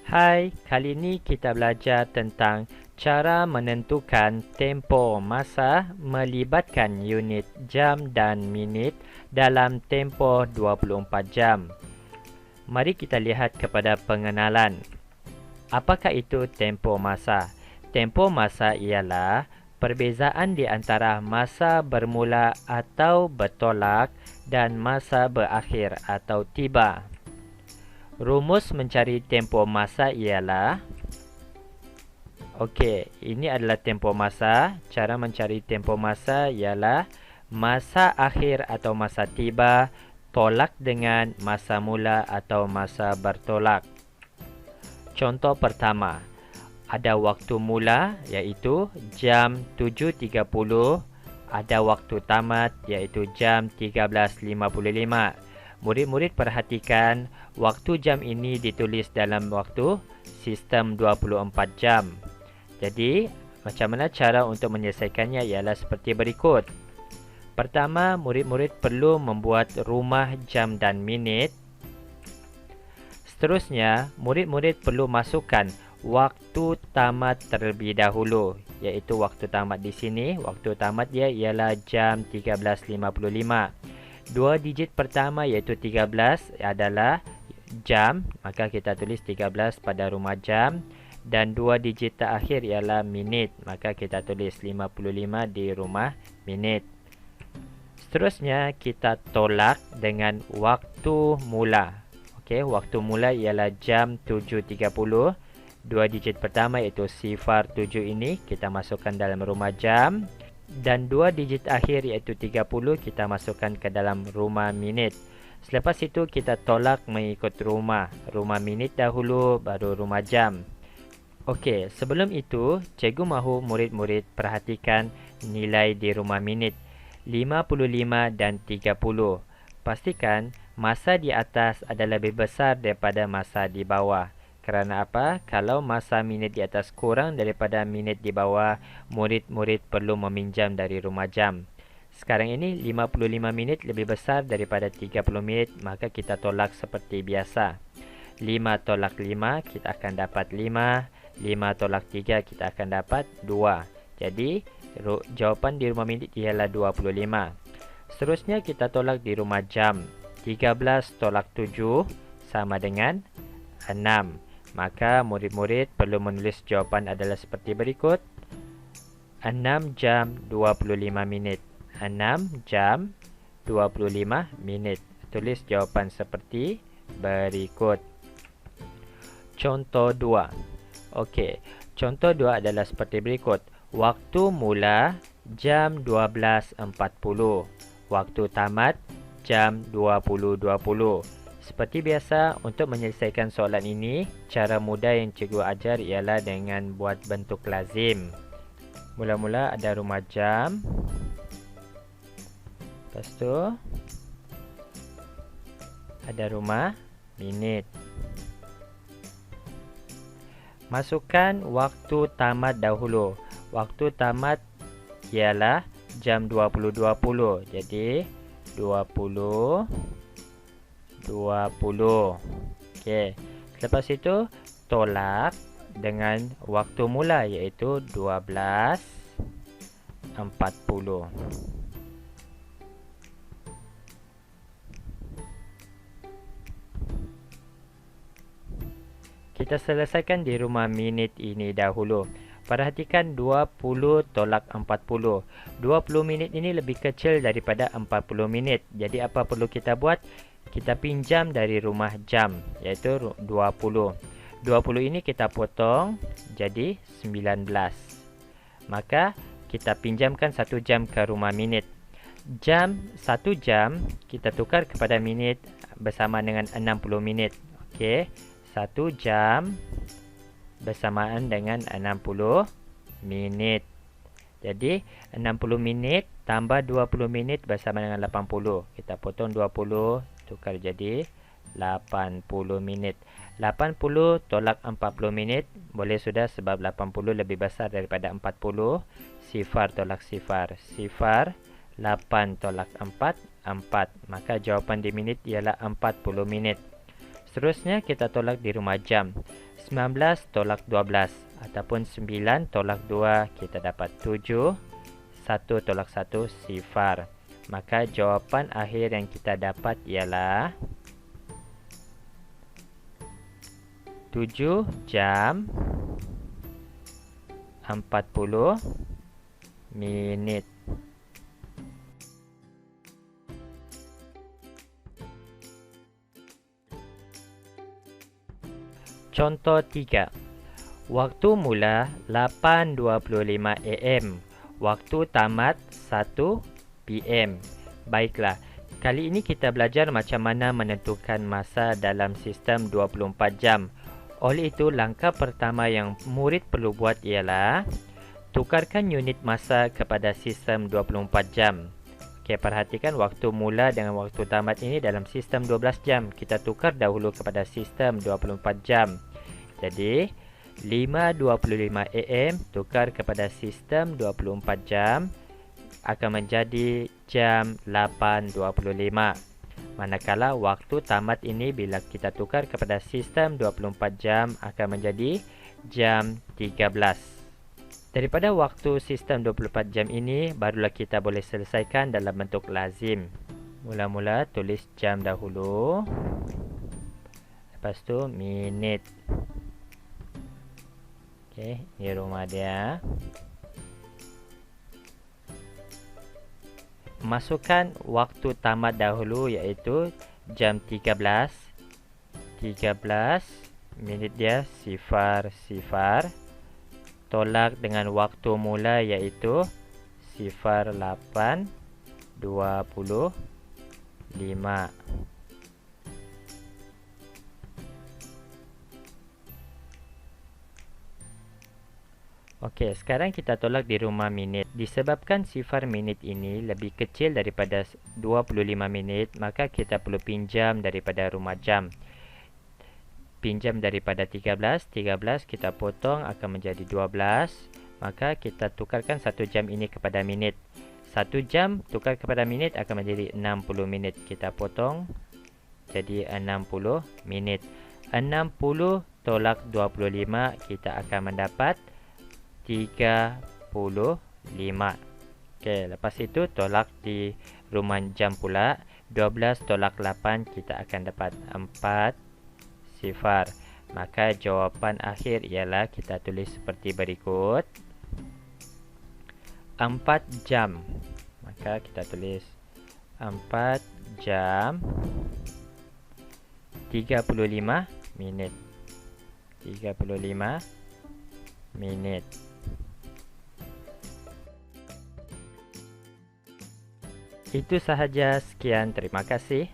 Hai, kali ini kita belajar tentang cara menentukan tempoh masa melibatkan unit jam dan minit dalam tempoh 24 jam. Mari kita lihat kepada pengenalan. Apakah itu tempoh masa? Tempoh masa ialah perbezaan di antara masa bermula atau bertolak dan masa berakhir atau tiba. Rumus mencari tempoh masa ialah ini adalah tempoh masa. Cara mencari tempoh masa ialah masa akhir atau masa tiba tolak dengan masa mula atau masa bertolak. Contoh pertama, ada waktu mula iaitu jam 7.30, ada waktu tamat iaitu jam 13.55. Murid-murid perhatikan waktu jam ini ditulis dalam waktu sistem 24 jam. Jadi, macam mana cara untuk menyelesaikannya ialah seperti berikut. Pertama, murid-murid perlu membuat rumah jam dan minit. Seterusnya, murid-murid perlu masukkan waktu tamat terlebih dahulu, iaitu waktu tamat di sini. Waktu tamat dia ialah jam 13.55. Dua digit pertama iaitu 13 adalah jam, maka kita tulis 13 pada rumah jam. Dan dua digit terakhir ialah minit, maka kita tulis 55 di rumah minit. Seterusnya kita tolak dengan waktu mula. Waktu mula ialah jam 7.30. Dua digit pertama iaitu sifar 7 ini kita masukkan dalam rumah jam. Dan dua digit akhir iaitu 30 kita masukkan ke dalam rumah minit. Selepas itu kita tolak mengikut rumah minit dahulu baru rumah jam. Sebelum itu cikgu mahu murid-murid perhatikan nilai di rumah minit 55 dan 30. Pastikan masa di atas adalah lebih besar daripada masa di bawah. Kerana apa? Kalau masa minit di atas kurang daripada minit di bawah, murid-murid perlu meminjam dari rumah jam. Sekarang ini 55 minit lebih besar daripada 30 minit, maka kita tolak seperti biasa. 5 tolak 5, kita akan dapat 5. 5 tolak 3, kita akan dapat 2. Jadi, jawapan di rumah minit ialah 25. Seterusnya kita tolak di rumah jam. 13 tolak 7 sama dengan 6. Maka murid-murid perlu menulis jawapan adalah seperti berikut. 6 jam 25 minit. 6 jam 25 minit. Tulis jawapan seperti berikut. Contoh 2. Contoh 2 adalah seperti berikut. Waktu mula jam 12.40. Waktu tamat jam 20.20. Seperti biasa, untuk menyelesaikan soalan ini, cara mudah yang cikgu ajar ialah dengan buat bentuk lazim. Mula-mula ada rumah jam. Lepas tu, ada rumah minit. Masukkan waktu tamat dahulu. Waktu tamat ialah jam 20.20. Jadi, 20. Selepas itu tolak dengan waktu mula iaitu 12.40. Kita selesaikan di rumah minit ini dahulu. Perhatikan 20 tolak 40. 20 minit ini lebih kecil daripada 40 minit. Jadi apa perlu kita buat? Kita pinjam dari rumah jam iaitu 20. 20 ini kita potong jadi 19. Maka kita pinjamkan 1 jam ke rumah minit. 1 jam kita tukar kepada minit bersama dengan 60 minit. 1 jam bersamaan dengan 60 minit. Jadi 60 minit tambah 20 minit bersama dengan 80. Kita potong 20 tukar jadi 80 minit. 80 tolak 40 minit boleh sudah sebab 80 lebih besar daripada 40. Sifar tolak sifar. Sifar 8 tolak 4, 4. Maka jawapan di minit ialah 40 minit. Seterusnya kita tolak di rumah jam. 19 tolak 12 ataupun 9 tolak 2 kita dapat 7. 1 tolak 1 sifar. Maka jawapan akhir yang kita dapat ialah 7 jam 40 minit. Contoh 3. Waktu mula 8.25 AM. Waktu tamat 1 PM. Baiklah, kali ini kita belajar macam mana menentukan masa dalam sistem 24 jam. Oleh itu, langkah pertama yang murid perlu buat ialah tukarkan unit masa kepada sistem 24 jam. Okey, perhatikan waktu mula dengan waktu tamat ini dalam sistem 12 jam. Kita tukar dahulu kepada sistem 24 jam. Jadi, 5.25 AM tukar kepada sistem 24 jam akan menjadi jam 8.25. Manakala waktu tamat ini bila kita tukar kepada sistem 24 jam akan menjadi jam 13. Daripada waktu sistem 24 jam ini, barulah kita boleh selesaikan dalam bentuk lazim. Mula-mula tulis jam dahulu. Lepas tu minit. Okey, ini rumah dia. Masukkan waktu tamat dahulu iaitu jam 13. 13 minit dia sifar. Tolak dengan waktu mula iaitu 08.25. Okey, sekarang kita tolak di rumah minit. Disebabkan sifar minit ini lebih kecil daripada 25 minit, maka kita perlu pinjam daripada rumah jam. Pinjam daripada 13 kita potong akan menjadi 12. Maka kita tukarkan 1 jam ini kepada minit. 1 jam tukar kepada minit akan menjadi 60 minit. Kita potong jadi 60 minit. 60 tolak 25 kita akan mendapat 35. Okey, lepas itu tolak di rumah jam pula. 12 tolak 8 kita akan dapat 4 sifar. Maka jawapan akhir ialah kita tulis seperti berikut. 4 jam. Maka kita tulis 4 jam 35 minit. 35 minit. Itu sahaja. Sekian. Terima kasih.